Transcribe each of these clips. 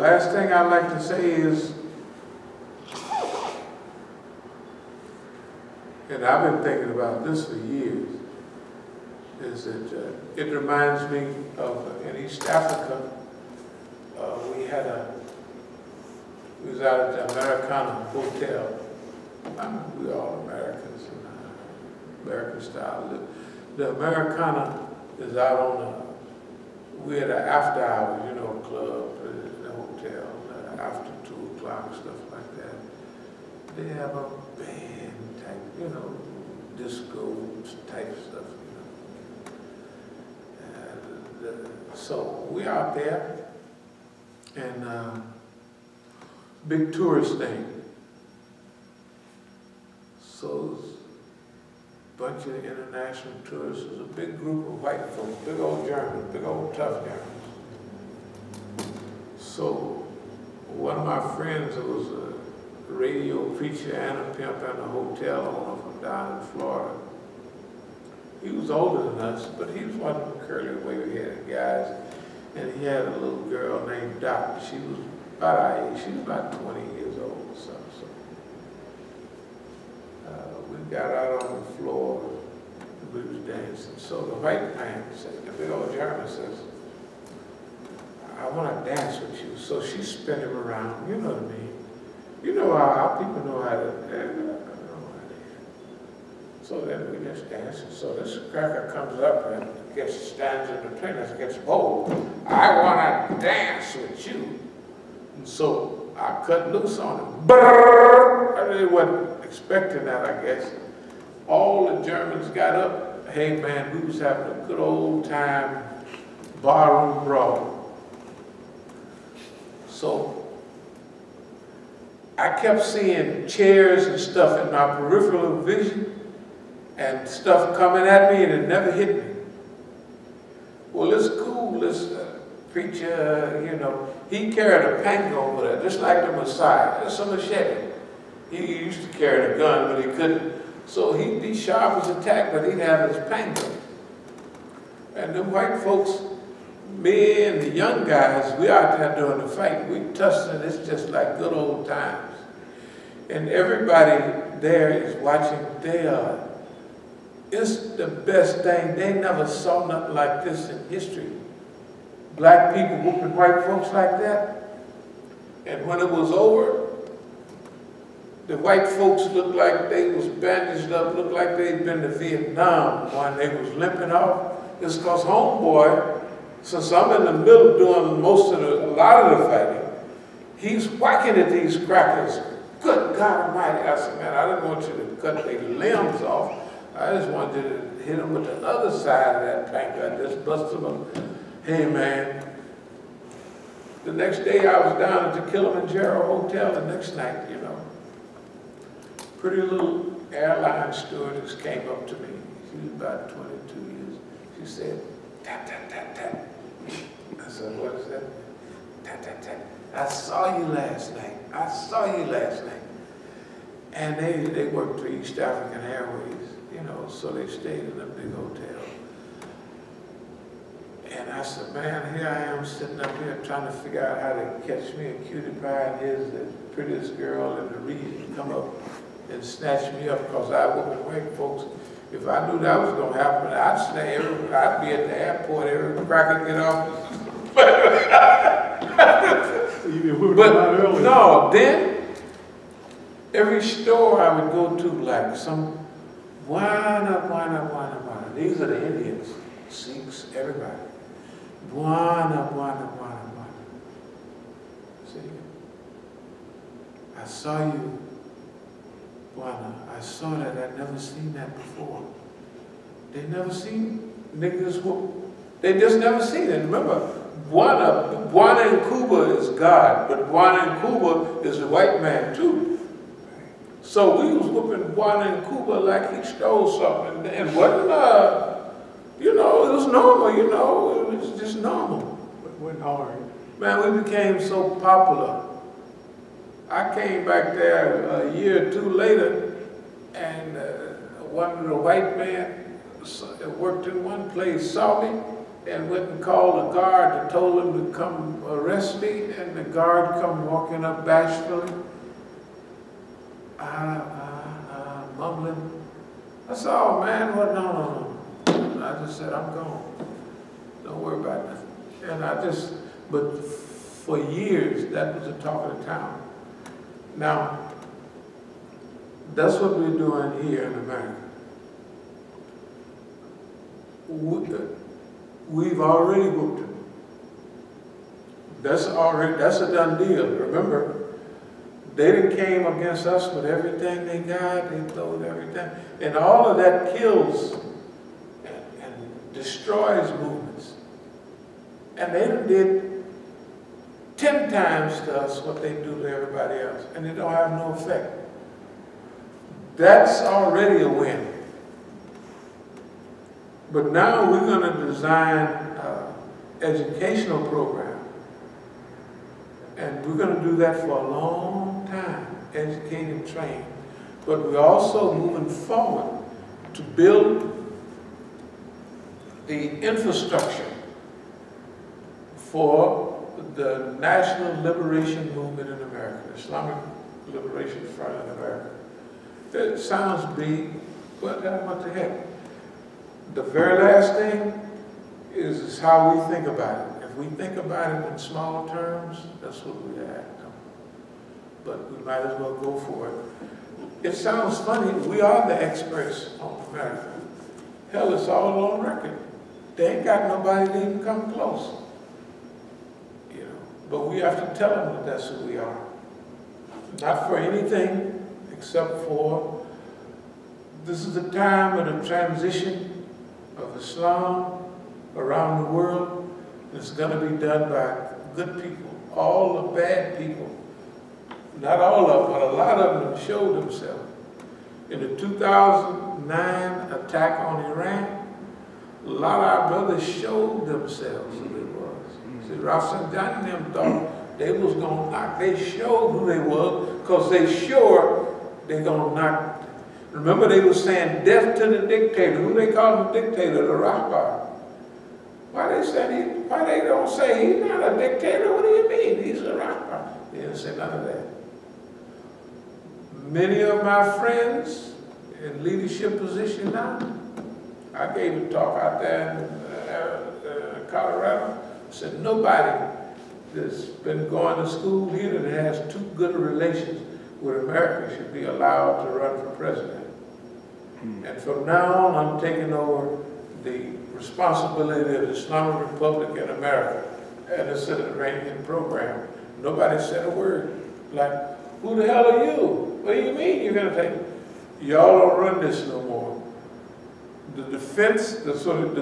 last thing I'd like to say is, and I've been thinking about this for years, is that it reminds me of in East Africa, we was out at the Americana Hotel. We're all Americans, American style. The Americana is out on we're at the after hours, you know, club, the hotel, after 2 o'clock, stuff like that. They have a band type, you know, disco type stuff, you know. So we out there, and big tourist thing. So a bunch of international tourists. There's a big group of white folks, big old Germans, big old tough Germans. So one of my friends who was a radio preacher and a pimp and a hotel owner from down in Florida, he was older than us, but he was one of the curly wavy-headed guys, and he had a little girl named Dot. She was about our age. She was about 20 years old or something. So we got out on the floor, and we was dancing. So the white man said, the big old German says, I want to dance with you. So she spun him around, you know what I mean? You know how people know how to dance. So then we just dancing. So this cracker comes up and stands in the plane and gets bold. I want to dance with you. And so I cut loose on him. Brrr! I really wasn't expecting that, I guess. All the Germans got up. Hey man, we was having a good old time, barroom brawl. So I kept seeing chairs and stuff in my peripheral vision, and stuff coming at me, and it never hit me. Well, this cool, this preacher, you know, he carried a pango over there, just like the Messiah. It's a machete. He used to carry a gun, but he couldn't. So he'd be sharp as a tack, but he'd have his pango. And the white folks, me and the young guys, we out there doing the fight. We tussling, it's just like good old times. And everybody there is watching. It's the best thing. They never saw nothing like this in history. Black people whooping white folks like that. And when it was over, the white folks looked like they was bandaged up, looked like they'd been to Vietnam when they was limping off. It's because homeboy, since I'm in the middle doing a lot of the fighting, he's whacking at these crackers. Good God Almighty. I said, man, I didn't want you to cut their limbs off. I just wanted to hit them with the other side of that tank. I just busted them. Hey, man. The next day I was down at the Kilimanjaro Hotel the next night, you know. Pretty little airline stewardess came up to me. She was about 22 years. She said, tap, tap, tap, tap. I said, what is that? Tap, tap, tap. I saw you last night. I saw you last night. And they worked for East African Airways, you know, so they stayed in a big hotel. And I said, man, here I am sitting up here trying to figure out how to catch me a cutie pie, and here's the prettiest girl in the region come up and snatch me up, because I wouldn't white folks. If I knew that was going to happen, I'd be at the airport, every cracker get off. But no, then every store I would go to, like some Buana. These are the Indians, Sikhs, everybody. Buana. See, I saw you, Buana. I saw that. I'd never seen that before. They never seen niggas whoop. They just never seen it. Remember, Buana in Cuba is God, but Buana in Cuba is a white man too. So we was whooping Buana in Cuba like he stole something, and wasn't, you know, it was normal, you know, it was just normal. But it wasn't hard. Man, we became so popular. I came back there a year or two later, and one of the white men that worked in one place saw me, and went and called the guard and told him to come arrest me, and the guard come walking up bashfully, mumbling. I said, oh man, what, no. I just said, I'm gone. Don't worry about it. And but for years, that was the talk of the town. Now, that's what we're doing here in America. We've already whooped them. That's a done deal. Remember, they done came against us with everything they got, they throwed everything. And all of that kills and destroys movements. And they done did 10 times to us what they do to everybody else. And it don't have no effect. That's already a win. But now we're going to design an educational program. And we're going to do that for a long time, educate and train. But we're also moving forward to build the infrastructure for the national liberation movement in America, Islamic Liberation Front in America. That sounds big, but what the heck? The very last thing is how we think about it. If we think about it in small terms, that's what we act on. But we might as well go for it. It sounds funny, we are the experts on America. Hell, it's all on record. They ain't got nobody to even come close. You know, but we have to tell them that that's who we are. Not for anything except for this is the time of the transition of Islam around the world. It's going to be done by good people. All the bad people, not all of them, but a lot of them showed themselves. In the 2009 attack on Iran, a lot of our brothers showed themselves who they was. See, Rafsanjani and them thought they was going to knock. They showed who they was because they sure they going to knock. Remember they were saying death to the dictator. Who they call the dictator? The Rahbar. Why they don't say he's not a dictator? What do you mean? He's a Rahbar. They didn't say none of that. Many of my friends in leadership position now, I gave a talk out there in Colorado. I said nobody that's been going to school here that has too good a relations with America should be allowed to run for president. And from now on, I'm taking over the responsibility of the Islamic Republic in America and the Iranian program. Nobody said a word. Like, who the hell are you? What do you mean you're going to take it? Y'all don't run this no more. The defense, the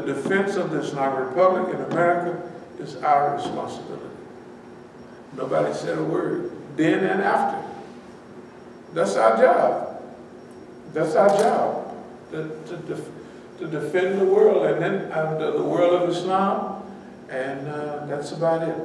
defense of the Islamic Republic in America is our responsibility. Nobody said a word, then and after. That's our job. That's our job, to defend the world, and then the world of Islam, and that's about it.